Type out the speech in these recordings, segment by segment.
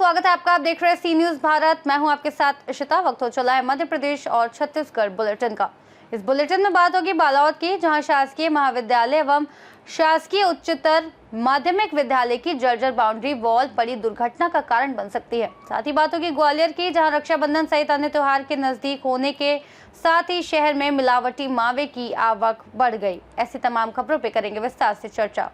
स्वागत है आपका। आप देख रहे हैं सी न्यूज भारत। मैं हूं आपके साथ इशिता। वक्त हो चला है मध्य प्रदेश और छत्तीसगढ़ बुलेटिन का। इस बुलेटिन में बात होगी बालावद की, जहां शासकीय महाविद्यालय एवं शासकीय उच्चतर माध्यमिक विद्यालय की जर्जर बाउंड्री वॉल बड़ी दुर्घटना का कारण बन सकती है। साथ ही बात होगी ग्वालियर की, जहां रक्षाबंधन सहित अन्य त्योहार के नजदीक होने के साथ ही शहर में मिलावटी मावे की आवक बढ़ गई। ऐसी तमाम खबरों पर करेंगे विस्तार से चर्चा।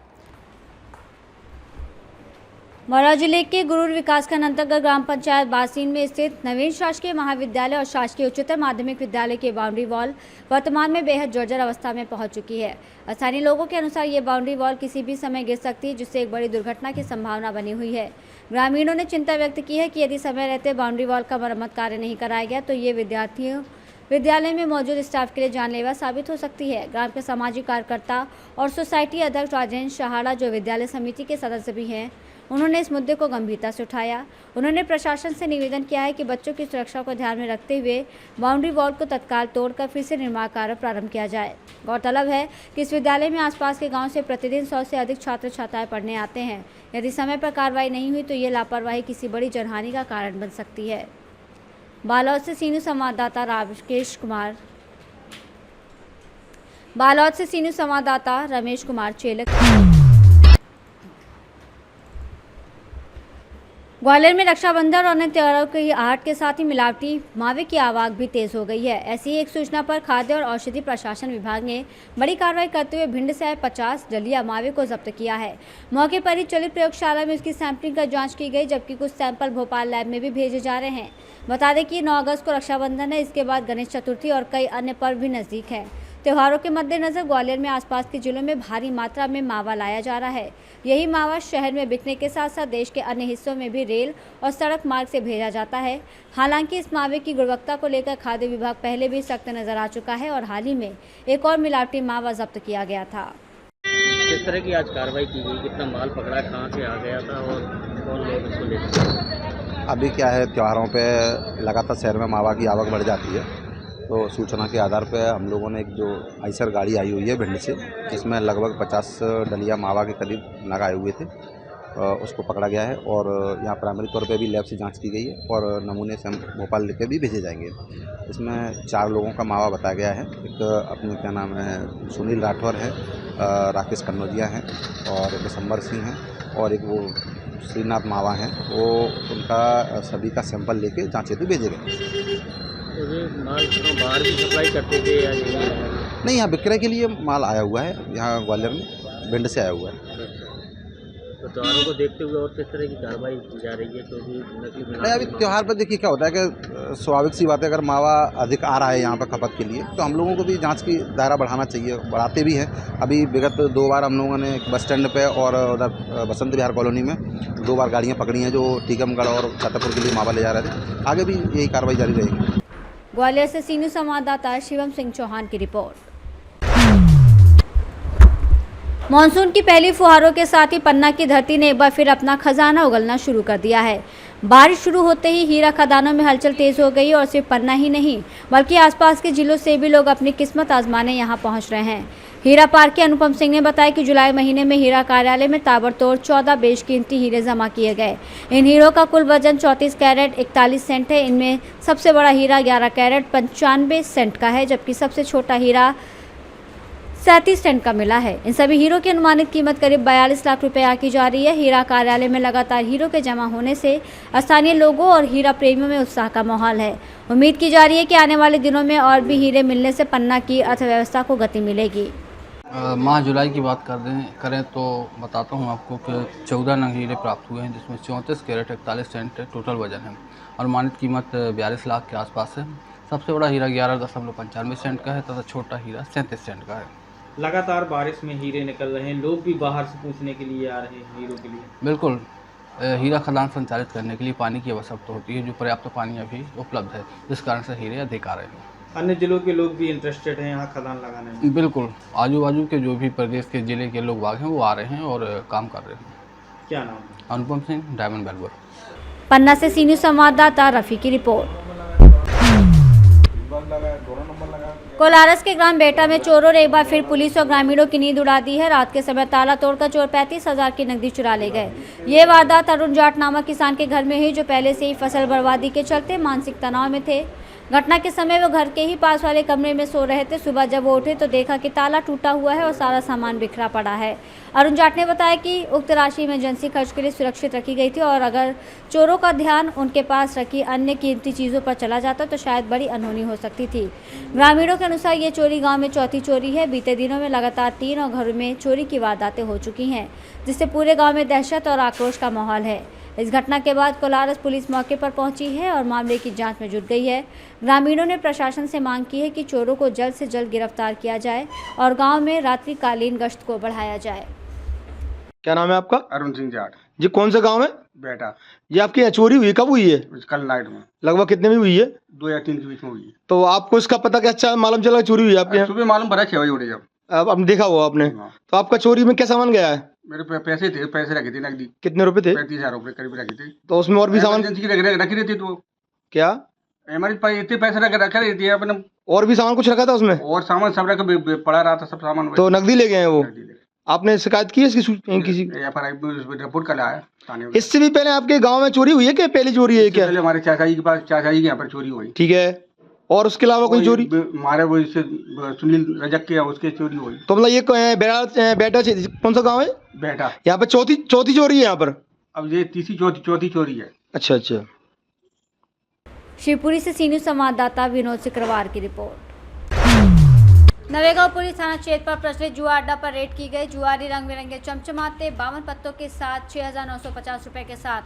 मौरा जिले के गुरूर विकासखंड अंतर्गत ग्राम पंचायत बासीन में स्थित नवीन शासकीय महाविद्यालय और शासकीय उच्चतर माध्यमिक विद्यालय की बाउंड्री वॉल वर्तमान में बेहद जर्जर अवस्था में पहुंच चुकी है। स्थानीय लोगों के अनुसार ये बाउंड्री वॉल किसी भी समय गिर सकती है, जिससे एक बड़ी दुर्घटना की संभावना बनी हुई है। ग्रामीणों ने चिंता व्यक्त की है कि यदि समय रहते बाउंड्री वॉल का मरम्मत कार्य नहीं कराया गया तो ये विद्यालय में मौजूद स्टाफ के लिए जानलेवा साबित हो सकती है। ग्राम के सामाजिक कार्यकर्ता और सोसाइटी अध्यक्ष राजेंद्र शहाड़ा, जो विद्यालय समिति के सदस्य भी हैं, उन्होंने इस मुद्दे को गंभीरता से उठाया। उन्होंने प्रशासन से निवेदन किया है कि बच्चों की सुरक्षा को ध्यान में रखते हुए बाउंड्री वॉल को तत्काल तोड़कर फिर से निर्माण कार्य प्रारंभ किया जाए। गौरतलब है कि इस विद्यालय में आसपास के गांव से प्रतिदिन 100 से अधिक छात्र छात्राएं पढ़ने आते हैं। यदि समय पर कार्रवाई नहीं हुई तो ये लापरवाही किसी बड़ी जनहानि का कारण बन सकती है। बालोद से सीनू संवाददाता रमेश कुमार चेलक। ग्वालियर में रक्षाबंधन और अन्य त्योहारों की आहट के साथ ही मिलावटी मावे की आवक भी तेज हो गई है। ऐसी एक सूचना पर खाद्य और औषधि प्रशासन विभाग ने बड़ी कार्रवाई करते हुए भिंड से आए 50 डलिया मावे को जब्त किया है। मौके पर ही चलित प्रयोगशाला में उसकी सैंपलिंग कर जांच की गई, जबकि कुछ सैंपल भोपाल लैब में भी भेजे जा रहे हैं। बता दें कि 9 अगस्त को रक्षाबंधन है, इसके बाद गणेश चतुर्थी और कई अन्य पर्व भी नजदीक है। त्योहारों के मद्देनजर ग्वालियर में आसपास के जिलों में भारी मात्रा में मावा लाया जा रहा है। यही मावा शहर में बिकने के साथ साथ देश के अन्य हिस्सों में भी रेल और सड़क मार्ग से भेजा जाता है। हालांकि इस मावे की गुणवत्ता को लेकर खाद्य विभाग पहले भी सख्त नजर आ चुका है और हाल ही में एक और मिलावटी मावा जब्त किया गया था। किस तरह की आज कार्रवाई की गई, कितना माल पकड़ा, कहाँ से आ गया था और कौन लोग इसको लेते? अभी क्या है, त्योहारों पे लगातार शहर में मावा की आवक बढ़ जाती है, तो सूचना के आधार पे हम लोगों ने एक जो आइसर गाड़ी आई हुई है भिंड से, जिसमें लगभग 50 डलिया मावा के करीब लगाए हुए थे, उसको पकड़ा गया है और यहाँ प्राइमरी तौर पे भी लैब से जांच की गई है और नमूने से हम भोपाल लेके भी भेजे जाएंगे। इसमें 4 लोगों का मावा बताया गया है। एक अपने क्या नाम है, सुनील राठौर है, राकेश कन्नौजिया है और दिसंबर सिंह है और एक वो श्रीनाथ मावा हैं। वो उनका सभी का सैंपल लेके जाँच हेतु भेजे गए। माल बाहर भी सप्लाई करते थे या नहीं, यहाँ विक्रय के लिए माल आया हुआ है, यहाँ ग्वालियर में भिंड से आया हुआ है। तो त्योहारों को देखते हुए और किस तरह की कार्रवाई की जा रही है? क्योंकि नहीं, अभी त्यौहार पर देखिए क्या होता है कि स्वाभाविक सी बात है, अगर मावा अधिक आ रहा है यहाँ पर खपत के लिए तो हम लोगों को भी जांच की दायरा बढ़ाना चाहिए, बढ़ाते भी हैं। अभी विगत 2 बार हम लोगों ने बस स्टैंड पे और उधर बसंत विहार कॉलोनी में 2 बार गाड़ियाँ पकड़ी हैं जो टीकमगढ़ और छतरपुर के लिए मावा ले जा रहे थे। आगे भी यही कार्रवाई जारी रहेगी। ग्वालियर से सीनू संवाददाता शिवम सिंह चौहान की रिपोर्ट। मानसून की पहली फुहारों के साथ ही पन्ना की धरती ने एक बार फिर अपना खजाना उगलना शुरू कर दिया है। बारिश शुरू होते ही हीरा खदानों में हलचल तेज हो गई और सिर्फ पन्ना ही नहीं बल्कि आसपास के जिलों से भी लोग अपनी किस्मत आजमाने यहां पहुंच रहे हैं। हीरा पार्क के अनुपम सिंह ने बताया कि जुलाई महीने में हीरा कार्यालय में ताबड़तोड़ 14 बेशकीमती हीरे जमा किए गए। इन हीरों का कुल वजन 34 कैरेट 41 सेंट है। इनमें सबसे बड़ा हीरा 11 कैरेट 95 सेंट का है, जबकि सबसे छोटा हीरा 37 सेंट का मिला है। इन सभी हीरो की अनुमानित कीमत करीब 42 लाख रुपए आकी जा रही है। हीरा कार्यालय में लगातार हीरो के जमा होने से स्थानीय लोगों और हीरा प्रेमियों में उत्साह का माहौल है। उम्मीद की जा रही है कि आने वाले दिनों में और भी हीरे मिलने से पन्ना की अर्थव्यवस्था को गति मिलेगी। माह जुलाई की बात करें तो बताता हूं आपको कि 14 नग हीरे प्राप्त हुए हैं, जिसमें 34 कैरेट 41 सेंट टोटल वजन है। अनुमानित कीमत 42 लाख के आसपास है। सबसे बड़ा हीरा 11.95 सेंट का है तथा छोटा हीरा 37 सेंट का है। लगातार बारिश में हीरे निकल रहे हैं, लोग भी बाहर से पूछने के लिए आ रहे हैं हीरो के लिए। बिल्कुल, हीरा खदान संचालित करने के लिए पानी की आवश्यकता होती है, जो पर्याप्त पानी अभी उपलब्ध है, जिस कारण से हीरे अधिक आ रहे हैं। अन्य जिलों के लोग भी इंटरेस्टेड हैं यहाँ खदान लगाने में? बिल्कुल, आजू बाजू के जो भी प्रदेश के जिले के लोग बाग हैं वो आ रहे हैं और काम कर रहे हैं। क्या नाम है? अनुपम सिंह, डायमंड बेलवर। पन्ना से सीनियर संवाददाता रफी की रिपोर्ट। कोलारस के ग्राम बेटा में चोरों ने एक बार फिर पुलिस और ग्रामीणों की नींद उड़ा दी है। रात के समय ताला तोड़कर चोर 35,000 की नकदी चुरा ले गए। ये वारदात अरुण जाट नामक किसान के घर में हुई, जो पहले से ही फसल बर्बादी के चलते मानसिक तनाव में थे। घटना के समय वो घर के ही पास वाले कमरे में सो रहे थे। सुबह जब वो उठे तो देखा कि ताला टूटा हुआ है और सारा सामान बिखरा पड़ा है। अरुण जाट ने बताया कि उक्त राशि इमरजेंसी खर्च के लिए सुरक्षित रखी गई थी और अगर चोरों का ध्यान उनके पास रखी अन्य कीमती चीज़ों पर चला जाता तो शायद बड़ी अनहोनी हो सकती थी। ग्रामीणों के अनुसार ये चोरी गांव में चौथी चोरी है। बीते दिनों में लगातार 3 और घरों में चोरी की वारदातें हो चुकी हैं, जिससे पूरे गाँव में दहशत और आक्रोश का माहौल है। इस घटना के बाद कोलारस पुलिस मौके पर पहुंची है और मामले की जांच में जुट गई है। ग्रामीणों ने प्रशासन से मांग की है कि चोरों को जल्द से जल्द गिरफ्तार किया जाए और गांव में रात्रिकालीन गश्त को बढ़ाया जाए। क्या नाम है आपका? अरुण सिंह जाट। जी कौन सा गांव है? बेटा। ये आपकी यहाँ चोरी हुई, कब हुई है? कल नाइट में लगभग कितने में हुई है? 2 या 3 के बीच में हुई है। तो आपको इसका पता क्या अच्छा मालूम चला चोरी हुई है आपके यहाँ? सुबह मालूम पड़ा 6 बजे उठे जब। अब देखा हुआ आपने? हाँ। तो आपका चोरी में क्या सामान गया है? मेरे पैसे थे, पैसे रखे थे नकदी। कितने रुपए थे? 35,000 रुपये करीब रखे थे। तो उसमें और भी सामान इमरजेंसी की रखी रहती तो क्या? हमारे पास इतने पैसे रखे रहती है अपने। और भी सामान कुछ रखा था उसमें? और सामान सब रख पड़ा रहा था, सब सामान। तो नकदी ले गए हैं वो? आपने शिकायत की है इसकी किसी? रिपोर्ट कर आया थाने में। इससे भी पहले आपके गाँव में चोरी हुई है क्या? पहली चोरी है क्या? पहले हमारे चाचा जी के पास, चाचा जी के यहाँ पर चोरी हुई। ठीक है, और उसके अलावा कोई चोरी? हमारे वो सुनील रजक के उसके चोरी हुई। तो मतलब ये बेटा कौन सा गाँव है? बेटा। यहाँ पे चौथी चोरी है यहाँ पर? अब ये तीसरी चौथी चोरी है। अच्छा अच्छा। शिवपुरी से सी न्यूज़ संवाददाता विनोद सिकरवार की रिपोर्ट। नवेगांव पुलिस थाना क्षेत्र पर प्रचलित जुआ अड्डा पर रेड की गई। जुआरी रंग बिरंगे चमचमाते 52 पत्तों के साथ 6,950 रुपए के साथ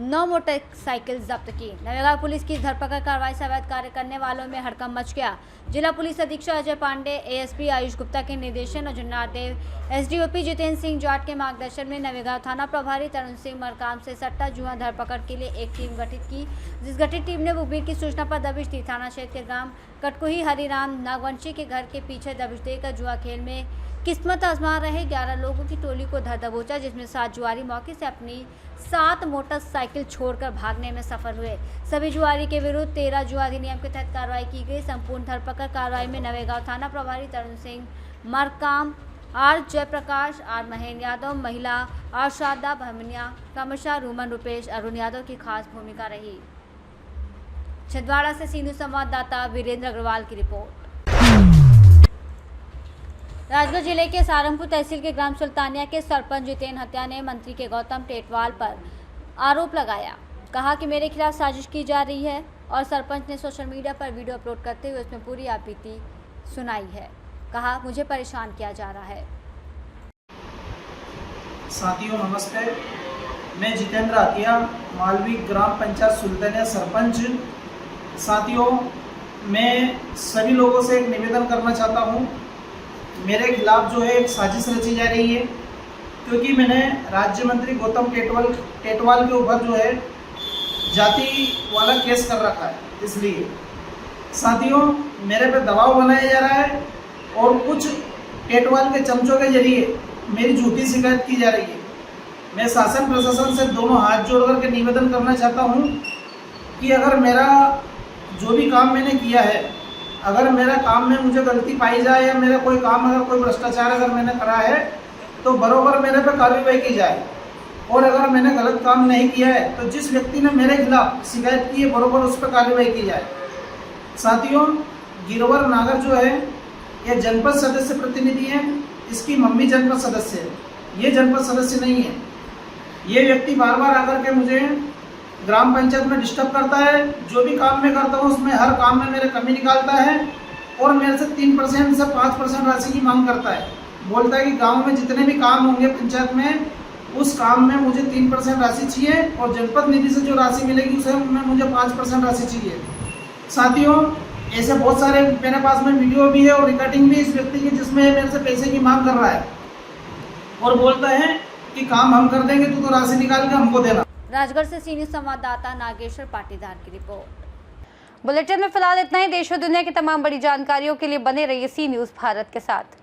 9 मोटरसाइकिल जब्त की। नवेगांव पुलिस की धरपकड़ कार्रवाई से अवैध कार्य करने वालों में हड़कंप मच गया। जिला पुलिस अधीक्षक अजय पांडे, एएसपी आयुष गुप्ता के निर्देशन और जुन्नार देव, एसडीओपी जितेंद्र सिंह जाट के मार्गदर्शन में नवेगांव थाना प्रभारी तरुण सिंह मरकाम से सट्टा जुआ धरपकड़ के लिए एक टीम गठित की। जिस गठित टीम ने मुखबिर की सूचना पर दबिश दी। थाना क्षेत्र के ग्राम कटकुही हरिराम नागवंशी के घर के पीछे दबिश देकर जुआ खेल में किस्मत आजमा रहे 11 लोगों की टोली को धर दबोचा, जिसमें 7 जुआरी मौके से अपनी 7 मोटरसाइकिल छोड़कर भागने में सफल हुए। सभी जुआरी के विरुद्ध 13 जुआ अधिनियम के तहत कार्रवाई की गई। संपूर्ण धरपकड़ कार्रवाई में नवेगांव थाना प्रभारी तरुण सिंह मरकाम, आर जयप्रकाश, आर महेंद्र यादव, महिला आर शारदा भमनिया, क्रमशः रूमन रुपेश, अरुण यादव की खास भूमिका रही। छिंदवाड़ा से सी न्यूज़ संवाददाता वीरेंद्र अग्रवाल की रिपोर्ट। राजगढ़ जिले के सारंगपुर तहसील के ग्राम सुल्तानिया के सरपंच जितेंद्र हत्या ने मंत्री के गौतम टेटवाल पर आरोप लगाया। कहा कि मेरे खिलाफ साजिश की जा रही है और सरपंच ने सोशल मीडिया पर वीडियो अपलोड करते हुए उसमें पूरी आपबीती सुनाई है। कहा मुझे परेशान किया जा रहा है। साथियों नमस्ते, मैं जितेंद्र हतिया, मालवी ग्राम पंचायत सुल्तानिया सरपंच। साथियों, मैं सभी लोगों से एक निवेदन करना चाहता हूँ। मेरे खिलाफ जो है एक साजिश रची जा रही है, क्योंकि मैंने राज्य मंत्री गौतम टेटवाल के ऊपर जो है जाति वाला केस कर रखा है। इसलिए साथियों, मेरे पे दबाव बनाया जा रहा है और कुछ टेटवाल के चमचों के जरिए मेरी झूठी शिकायत की जा रही है। मैं शासन प्रशासन से दोनों हाथ जोड़ करके निवेदन करना चाहता हूँ कि अगर मेरा जो भी काम मैंने किया है, अगर मेरा काम में मुझे गलती पाई जाए या मेरा कोई काम अगर कोई भ्रष्टाचार अगर मैंने करा है तो बराबर मेरे पे कार्रवाई की जाए। और अगर मैंने गलत काम नहीं किया है तो जिस व्यक्ति ने मेरे खिलाफ शिकायत की है बराबर उस पर कार्रवाई की जाए। साथियों, गिरवर नागर जो है यह जनपद सदस्य प्रतिनिधि है, इसकी मम्मी जनपद सदस्य है, ये जनपद सदस्य नहीं है। ये व्यक्ति बार बार आकर के मुझे ग्राम पंचायत में डिस्टर्ब करता है। जो भी काम मैं करता हूँ उसमें हर काम में मेरे कमी निकालता है और मेरे से 3% से 5% राशि की मांग करता है। बोलता है कि गांव में जितने भी काम होंगे पंचायत में उस काम में मुझे 3% राशि चाहिए और जनपद निधि से जो राशि मिलेगी उसे में मुझे 5% राशि चाहिए। साथियों, ऐसे बहुत सारे मेरे पास में वीडियो भी है और रिकॉर्डिंग भी इस व्यक्ति की जिसमें मेरे से पैसे की मांग कर रहा है और बोलता है कि काम हम कर देंगे तो राशि निकाल के हमको देना। राजगढ़ से सी न्यूज़ संवाददाता नागेश्वर पाटीदार की रिपोर्ट। बुलेटिन में फिलहाल इतना ही। देश और दुनिया की तमाम बड़ी जानकारियों के लिए बने रहिए सी न्यूज़ भारत के साथ।